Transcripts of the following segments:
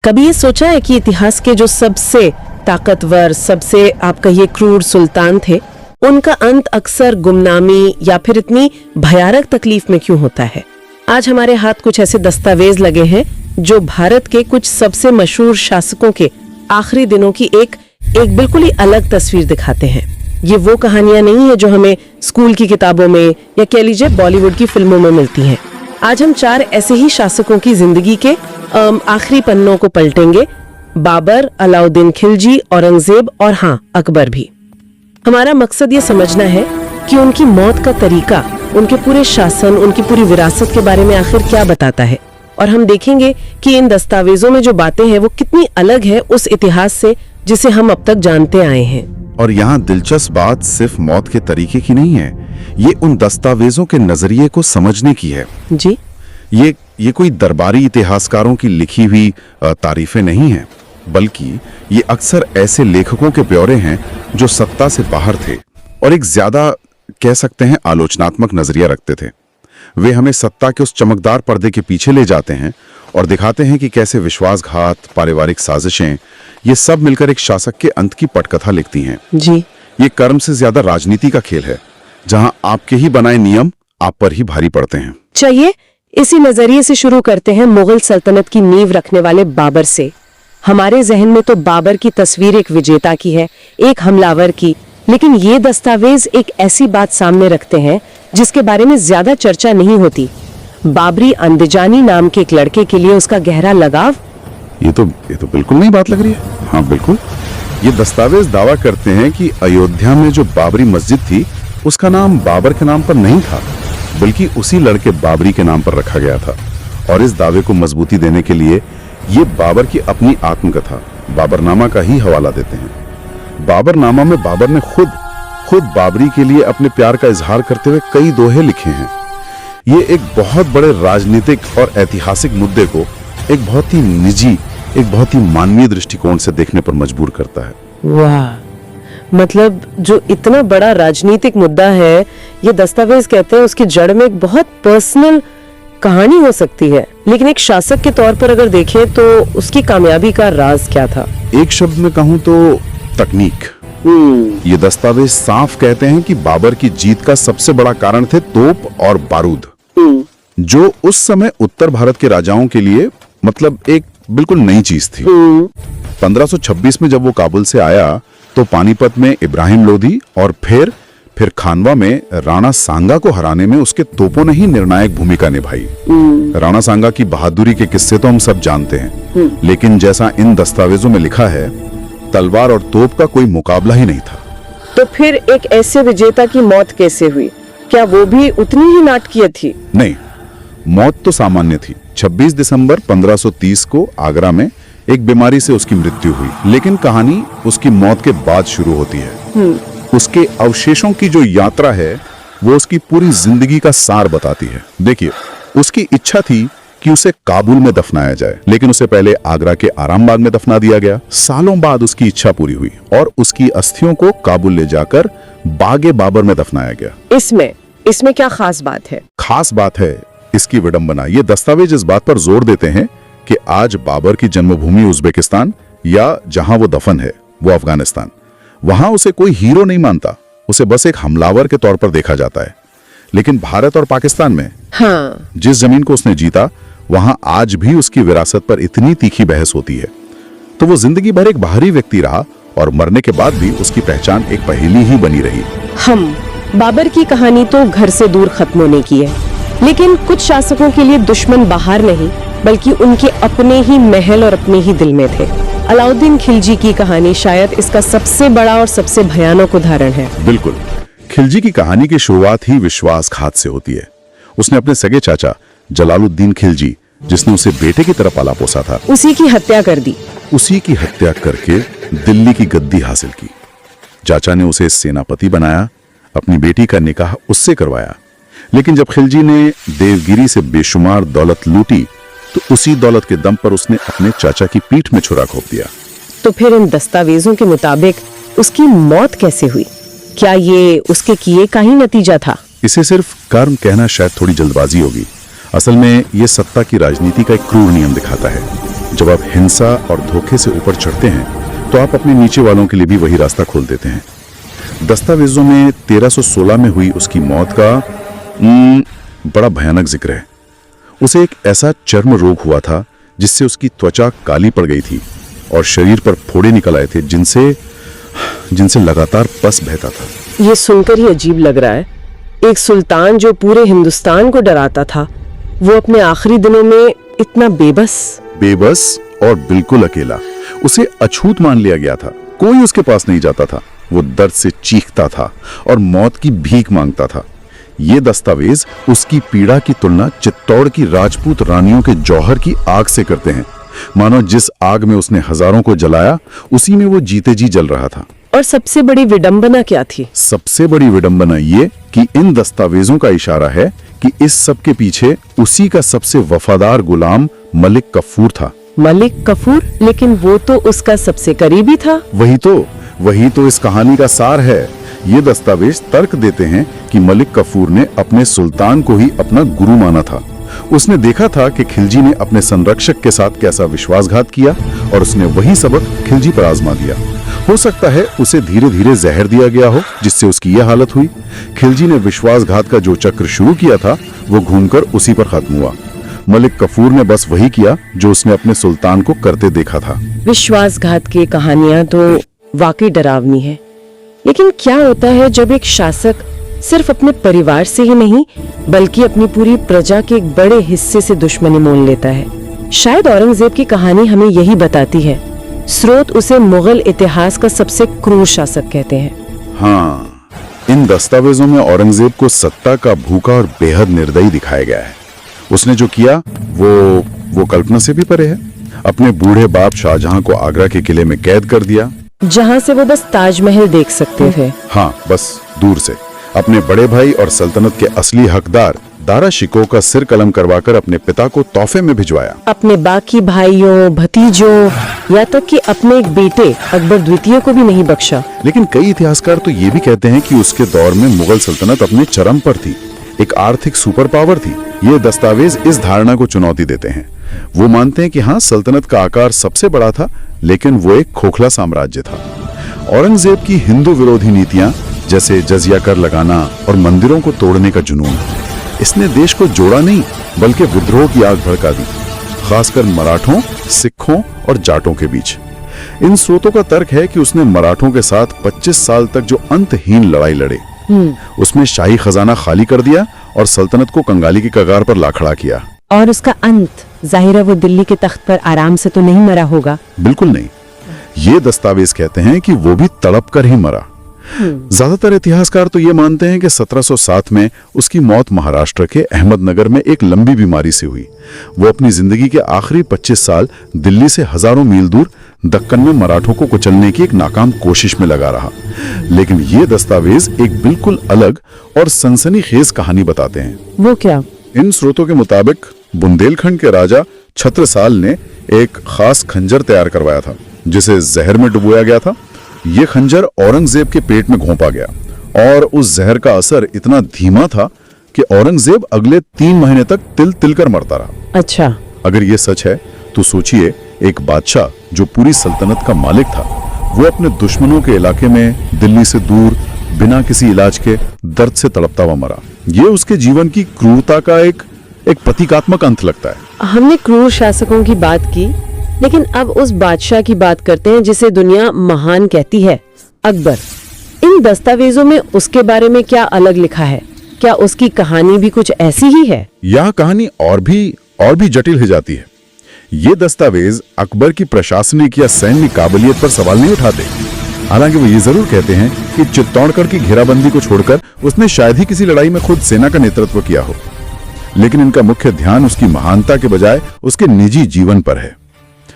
कभी ये सोचा है कि इतिहास के जो सबसे ताकतवर, सबसे आप कहिए क्रूर सुल्तान थे, उनका अंत अक्सर गुमनामी या फिर इतनी भयानक तकलीफ में क्यों होता है? आज हमारे हाथ कुछ ऐसे दस्तावेज लगे हैं जो भारत के कुछ सबसे मशहूर शासकों के आखिरी दिनों की एक बिल्कुल ही अलग तस्वीर दिखाते हैं। ये वो कहानियां नहीं है जो हमें स्कूल की किताबों में या कह लीजिए बॉलीवुड की फिल्मों में मिलती हैं। आज हम 4 ऐसे ही शासकों की जिंदगी के आखिरी पन्नों को पलटेंगे। बाबर, अलाउद्दीन खिलजी, औरंगजेब और हाँ, अकबर भी। हमारा मकसद ये समझना है कि उनकी मौत का तरीका, उनके पूरे शासन, उनकी पूरी विरासत के बारे में आखिर क्या बताता है। और हम देखेंगे कि इन दस्तावेजों में जो बातें हैं वो कितनी अलग है उस इतिहास से जिसे हम अब तक जानते आए हैं। और यहाँ दिलचस्प बात सिर्फ मौत के तरीके की नहीं है, ये उन दस्तावेजों के नजरिए को समझने की है। जी, ये कोई दरबारी इतिहासकारों की लिखी हुई तारीफें नहीं हैं, बल्कि ये अक्सर ऐसे लेखकों के ब्यौरे हैं जो सत्ता से बाहर थे और एक ज्यादा कह सकते हैं आलोचनात्मक नजरिया रखते थे। वे हमें सत्ता के उस चमकदार पर्दे के पीछे ले जाते हैं और दिखाते हैं कि कैसे विश्वासघात, पारिवारिक साजिशें, ये सब मिलकर एक शासक के अंत की पटकथा लिखती हैं। जी, ये कर्म से ज्यादा राजनीति का खेल है, जहां आपके ही बनाए नियम आप पर ही भारी पड़ते हैं। चलिए इसी नजरिए से शुरू करते हैं मुगल सल्तनत की नींव रखने वाले बाबर से। हमारे जहन में तो बाबर की तस्वीर एक विजेता की है, एक हमलावर की, लेकिन ये दस्तावेज एक ऐसी बात सामने रखते हैं जिसके बारे में ज्यादा चर्चा नहीं होती। बाबरी अंदजानी नाम के एक लड़के के लिए उसका गहरा लगाव। ये तो बिल्कुल नई बात लग रही है। हाँ बिल्कुल, ये दस्तावेज दावा करते हैं कि अयोध्या में जो बाबरी मस्जिद थी उसका नाम बाबर के नाम पर नहीं था, बल्कि उसी लड़के बाबरी के नाम पर रखा गया था। और इस दावे को मजबूती देने के लिए ये बाबर की अपनी आत्मकथा बाबरनामा का ही हवाला देते हैं। बाबरनामा में बाबर ने खुद बाबरी के लिए अपने प्यार का इजहार करते हुए कई दोहे लिखे हैं। ये एक बहुत बड़े राजनीतिक और ऐतिहासिक मुद्दे को एक बहुत ही निजी, एक बहुत ही मानवीय दृष्टिकोण से देखने पर मजबूर करता है। वाह, मतलब जो इतना बड़ा राजनीतिक मुद्दा है, ये दस्तावेज कहते हैं उसकी जड़ में एक बहुत पर्सनल कहानी हो सकती है। लेकिन एक शासक के तौर पर अगर देखें तो उसकी कामयाबी का राज क्या था? एक शब्द में कहूं तो तकनीक। ये दस्तावेज साफ कहते हैं कि बाबर की जीत का सबसे बड़ा कारण थे तोप और बारूद, जो उस समय उत्तर भारत के राजाओं के लिए मतलब एक बिल्कुल नई चीज थी। 1526 में जब वो काबुल से आया तो पानीपत में इब्राहिम लोधी और फिर खानवा में राणा सांगा को हराने में उसके तोपों ने ही निर्णायक भूमिका निभाई। राणा सांगा की बहादुरी के किस्से तो हम सब जानते हैं, लेकिन जैसा इन दस्तावेजों में लिखा है, तलवार और तोप का कोई मुकाबला ही नहीं था। तो फिर एक ऐसे विजेता की मौत कैसे हुई? क्या वो भी उतनी ही नाटकीय थी? नहीं, मौत तो सामान्य थी। 26 दिसंबर 1530 को आगरा में एक बीमारी से उसकी मृत्यु हुई, लेकिन कहानी उसकी मौत के बाद शुरू होती है। उसके अवशेषों की जो यात्रा है वो उसकी पूरी जिंदगी का सार बताती है। देखिए, उसकी इच्छा थी कि उसे काबुल में दफनाया जाए, लेकिन उसे पहले आगरा के आरामबाग में दफना दिया गया। सालों बाद उसकी इच्छा पूरी हुई और उसकी अस्थियों को काबुल ले जाकर बागे बाबर में दफनाया गया। इसमें क्या खास बात है? खास बात है इसकी विडंबना। ये दस्तावेज इस बात पर जोर देते हैं कि आज बाबर की जन्मभूमि उज्बेकिस्तान या जहां वो दफन है वो अफगानिस्तान, वहां उसे कोई हीरो नहीं मानता, उसे बस एक हमलावर के तौर पर देखा जाता है। लेकिन भारत और पाकिस्तान में हाँ, जिस जमीन को उसने जीता, वहां आज भी उसकी विरासत पर इतनी तीखी बहस होती है। तो वो जिंदगी भर एक बाहरी व्यक्ति रहा और मरने के बाद भी उसकी पहचान एक पहेली ही बनी रही। बाबर की कहानी तो घर से दूर खत्म होने की है, लेकिन कुछ शासकों के लिए दुश्मन बाहर नहीं बल्कि उनके अपने ही महल और अपने ही दिल में थे। अलाउद्दीन खिलजी की कहानी शायद इसका सबसे बड़ा और सबसे भयानक उदाहरण है। बिल्कुल, खिलजी की कहानी की शुरुआत ही विश्वासघात से होती है। उसने अपने सगे चाचा जलालुद्दीन खिलजी, जिसने उसे बेटे की तरह पाला पोसा था, उसी की हत्या कर दी। उसी की हत्या करके दिल्ली की गद्दी हासिल की। चाचा ने उसे सेनापति बनाया, अपनी बेटी का निकाह उससे करवाया। लेकिन जब खिलजी ने देवगिरी से बेशुमार दौलत लूटी तो उसी दौलत के दम पर उसने अपने चाचा की पीठ में छुरा घोंप दिया। तो फिर इन दस्तावेजों के मुताबिक उसकी मौत कैसे हुई? क्या ये उसके किए का ही नतीजा था? इसे सिर्फ कर्म कहना शायद थोड़ी जल्दबाजी होगी। असल में ये सत्ता की राजनीति का एक क्रूर नियम दिखाता है। जब आप हिंसा और धोखे से ऊपर चढ़ते हैं तो आप अपने नीचे वालों के लिए भी वही रास्ता खोल देते हैं। दस्तावेजों में 1316 में हुई उसकी मौत का बड़ा भयानक जिक्र है। उसे एक ऐसा चर्म रोग हुआ था जिससे उसकी त्वचा काली पड़ गई थी और शरीर पर फोड़े निकल आए थे जिनसे लगातार पस बहता था। ये सुनकर ही अजीब लग रहा है। एक सुल्तान जो पूरे हिंदुस्तान को डराता था, वो अपने आखिरी दिनों में इतना बेबस और बिल्कुल अकेला। उसे अछूत मान लिया गया था, कोई उसके पास नहीं जाता था। वो दर्द से चीखता था और मौत की भीख मांगता था। ये दस्तावेज उसकी पीड़ा की तुलना चित्तौड़ की राजपूत रानियों के जौहर की आग से करते हैं। मानो जिस आग में उसने हजारों को जलाया, उसी में वो जीते जी जल रहा था। और सबसे बड़ी विडंबना क्या थी? सबसे बड़ी विडंबना ये कि इन दस्तावेजों का इशारा है कि इस सब के पीछे उसी का सबसे वफादार गुलाम मलिक कफूर था। मलिक कफूर? लेकिन वो तो उसका सबसे करीबी था। वही तो इस कहानी का सार है। ये दस्तावेज तर्क देते हैं कि मलिक कफूर ने अपने सुल्तान को ही अपना गुरु माना था। उसने देखा था कि खिलजी ने अपने संरक्षक के साथ कैसा विश्वासघात किया और उसने वही सबक खिलजी पर आजमा दिया। हो सकता है उसे धीरे धीरे जहर दिया गया हो, जिससे उसकी यह हालत हुई। खिलजी ने विश्वासघात का जो चक्र शुरू किया था, वो घूमकर उसी पर खत्म हुआ। मलिक कफूर ने बस वही किया जो उसने अपने सुल्तान को करते देखा था। विश्वासघात की कहानियां तो वाकई डरावनी है। लेकिन क्या होता है जब एक शासक सिर्फ अपने परिवार से ही नहीं, बल्कि अपनी पूरी प्रजा के एक बड़े हिस्से से दुश्मनी मोल लेता है? शायद औरंगजेब की कहानी हमें यही बताती है। स्रोत उसे मुगल इतिहास का सबसे क्रूर शासक कहते हैं। हाँ, इन दस्तावेजों में औरंगजेब को सत्ता का भूखा और बेहद निर्दयी दिखाया गया है। उसने जो किया वो कल्पना से भी परे है। अपने बूढ़े बाप शाहजहां को आगरा के किले में कैद कर दिया, जहां से वो बस ताजमहल देख सकते थे। हाँ, बस दूर से। अपने बड़े भाई और सल्तनत के असली हकदार दारा शिकोह का सिर कलम करवाकर अपने पिता को तोहफे में भिजवाया। अपने बाकी भाइयों, भतीजों, या तक कि अपने एक बेटे अकबर द्वितीय को भी नहीं बख्शा। लेकिन कई इतिहासकार तो ये भी कहते हैं कि उसके दौर में मुगल सल्तनत अपने चरम पर थी, एक आर्थिक सुपर पावर थी। ये दस्तावेज इस धारणा को चुनौती देते हैं। वो मानते हैं कि हाँ, सल्तनत का आकार सबसे बड़ा था, लेकिन वो एक खोखला साम्राज्य था। औरंगजेब की हिंदू विरोधी नीतियां, जैसे जजिया कर लगाना और मंदिरों को तोड़ने का जुनून, इसने देश को जोड़ा नहीं बल्कि विद्रोह की आग भड़का दी, खासकर मराठों, सिखों और जाटों के बीच। इन स्रोतों का तर्क है कि उसने मराठों के साथ 25 साल तक जो अंतहीन लड़ाई लड़े, उसमें शाही खजाना खाली कर दिया और सल्तनत को कंगाली की कगार पर ला खड़ा किया। और उसका अंत, जाहिर है वो दिल्ली के तख्त पर आराम से तो नहीं मरा होगा। बिल्कुल नहीं। ये दस्तावेज कहते हैं कि वो भी तड़प कर ही मरा। ज्यादातर इतिहासकार तो ये मानते हैं कि 1707 में उसकी मौत महाराष्ट्र के अहमदनगर में एक लंबी बीमारी से हुई। वो अपनी जिंदगी के आखिरी 25 साल दिल्ली से हजारों मील दूर दक्कन में मराठों को कुचलने की एक नाकाम कोशिश में लगा रहा। लेकिन ये दस्तावेज एक बिल्कुल अलग और सनसनीखेज कहानी बताते हैं। वो क्या? इन स्रोतों के मुताबिक बुंदेलखंड के राजा छत्रसाल ने एक खास खंजर तैयार करवाया था, जिसे जहर में डुबोया गया था। ये खंजर औरंगजेब के पेट में घोंपा गया और उस जहर का असर इतना धीमा था कि औरंगजेब अगले 3 महीने तक तिल तिल कर मरता रहा। अच्छा। अगर ये सच है तो सोचिए, एक बादशाह जो पूरी सल्तनत का मालिक था, वो अपने दुश्मनों के इलाके में दिल्ली से दूर बिना किसी इलाज के दर्द से तड़पता हुआ मरा। ये उसके जीवन की क्रूरता का एक प्रतीकात्मक अंत लगता है। हमने क्रूर शासकों की बात की, लेकिन अब उस बादशाह की बात करते हैं जिसे दुनिया महान कहती है, अकबर। इन दस्तावेजों में उसके बारे में क्या अलग लिखा है? क्या उसकी कहानी भी कुछ ऐसी ही है? यह कहानी और भी जटिल हो जाती है। ये दस्तावेज अकबर की प्रशासनिक या सैन्य काबिलियत पर सवाल नहीं उठाते। हालांकि वो ये जरूर कहते हैं कि चित्तौड़गढ़ की घेराबंदी को छोड़कर उसने शायद ही किसी लड़ाई में खुद सेना का नेतृत्व किया हो। लेकिन इनका मुख्य ध्यान उसकी महानता के बजाय उसके निजी जीवन पर है,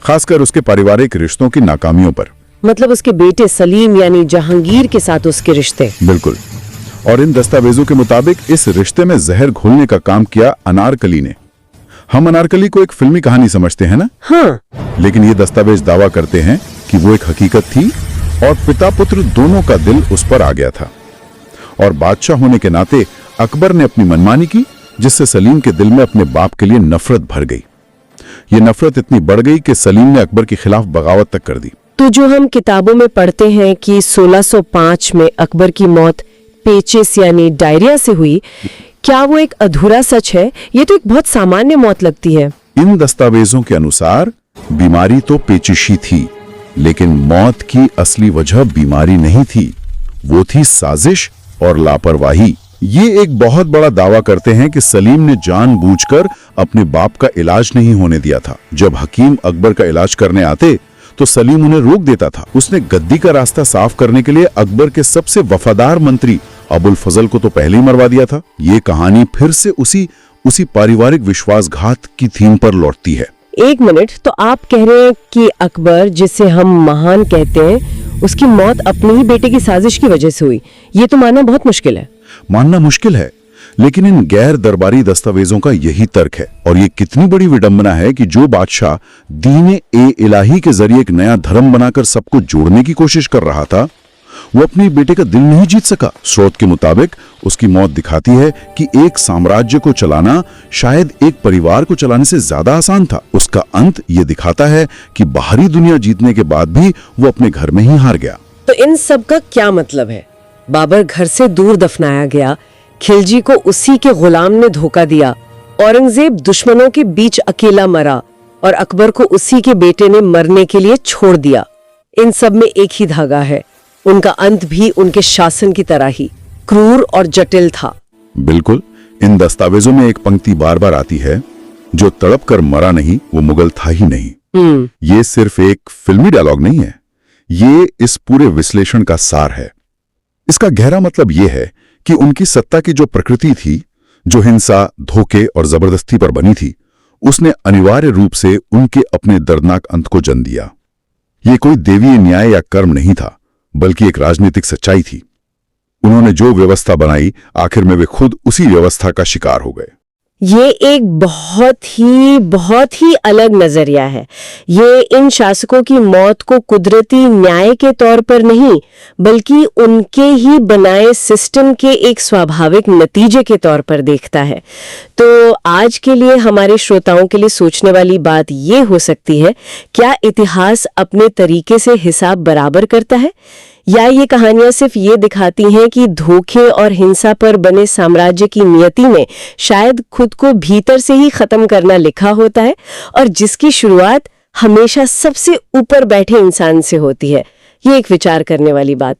खासकर उसके पारिवारिक रिश्तों की नाकामियों पर। मतलब उसके बेटे सलीम यानी जहांगीर के साथ उसके रिश्ते। बिल्कुल। और इन दस्तावेजों के मुताबिक इस रिश्ते में जहर घोलने का काम किया अनारकली ने। हम अनारकली को एक फिल्मी कहानी समझते हैं ना? हाँ। लेकिन ये दस्तावेज दावा करते हैं कि वो एक हकीकत थी और पिता पुत्र दोनों का दिल उस पर आ गया था। और बादशाह होने के नाते अकबर ने अपनी मनमानी की, जिससे सलीम के दिल में अपने बाप के लिए नफरत भर गई। ये नफरत इतनी बढ़ गई कि सलीम ने अकबर के खिलाफ बगावत तक कर दी। तो जो हम किताबों में पढ़ते हैं कि 1605 में अकबर की मौत पेचिस यानी डायरिया से हुई, क्या वो एक अधूरा सच है? ये तो एक बहुत सामान्य मौत लगती है। इन दस्तावेजों के अनुसार बीमारी तो पेचिशी थी, लेकिन मौत की असली वजह बीमारी नहीं थी, वो थी साजिश और लापरवाही। ये एक बहुत बड़ा दावा करते हैं कि सलीम ने जानबूझकर अपने बाप का इलाज नहीं होने दिया था। जब हकीम अकबर का इलाज करने आते तो सलीम उन्हें रोक देता था। उसने गद्दी का रास्ता साफ करने के लिए अकबर के सबसे वफादार मंत्री अबुल फजल को तो पहले ही मरवा दिया था। ये कहानी फिर से उसी पारिवारिक विश्वासघात की थीम पर लौटती है। एक मिनट, तो आप कह रहे हैं कि अकबर, जिसे हम महान कहते हैं, उसकी मौत अपने ही बेटे की साजिश की वजह से हुई। ये तो मानना बहुत मुश्किल है। मानना मुश्किल है, लेकिन इन गैर दरबारी दस्तावेजों का यही तर्क है। और ये कितनी बड़ी विडंबना है कि जो बादशाह दीन ए इलाही के जरिए एक नया धर्म बनाकर सबको जोड़ने की कोशिश कर रहा था, वो अपने बेटे का दिल नहीं जीत सका। स्रोत के मुताबिक उसकी मौत दिखाती है कि एक साम्राज्य को चलाना शायद एक परिवार को चलाने से ज्यादा आसान था। उसका अंत ये दिखाता है कि बाहरी दुनिया जीतने के बाद भी वो अपने घर में ही हार गया। तो इन सब का क्या मतलब है? बाबर घर से दूर दफनाया गया, खिलजी को उसी के गुलाम ने धोखा दिया, औरंगजेब दुश्मनों के बीच अकेला मरा और अकबर को उसी के बेटे ने मरने के लिए छोड़ दिया। इन सब में एक ही धागा है, उनका अंत भी उनके शासन की तरह ही क्रूर और जटिल था। बिल्कुल। इन दस्तावेजों में एक पंक्ति बार बार आती है, जो तड़प कर मरा नहीं वो मुगल था ही नहीं। ये सिर्फ एक फिल्मी डायलॉग नहीं है, ये इस पूरे विश्लेषण का सार है। इसका गहरा मतलब यह है कि उनकी सत्ता की जो प्रकृति थी, जो हिंसा, धोखे और जबरदस्ती पर बनी थी, उसने अनिवार्य रूप से उनके अपने दर्दनाक अंत को जन्म दिया। ये कोई देवीय न्याय या कर्म नहीं था, बल्कि एक राजनीतिक सच्चाई थी। उन्होंने जो व्यवस्था बनाई, आखिर में वे खुद उसी व्यवस्था का शिकार हो गए। ये एक बहुत ही अलग नजरिया है। ये इन शासकों की मौत को कुदरती न्याय के तौर पर नहीं, बल्कि उनके ही बनाए सिस्टम के एक स्वाभाविक नतीजे के तौर पर देखता है। तो आज के लिए हमारे श्रोताओं के लिए सोचने वाली बात ये हो सकती है, क्या इतिहास अपने तरीके से हिसाब बराबर करता है, या ये कहानियां सिर्फ ये दिखाती हैं कि धोखे और हिंसा पर बने साम्राज्य की नियति में शायद खुद को भीतर से ही खत्म करना लिखा होता है, और जिसकी शुरुआत हमेशा सबसे ऊपर बैठे इंसान से होती है। ये एक विचार करने वाली बात है।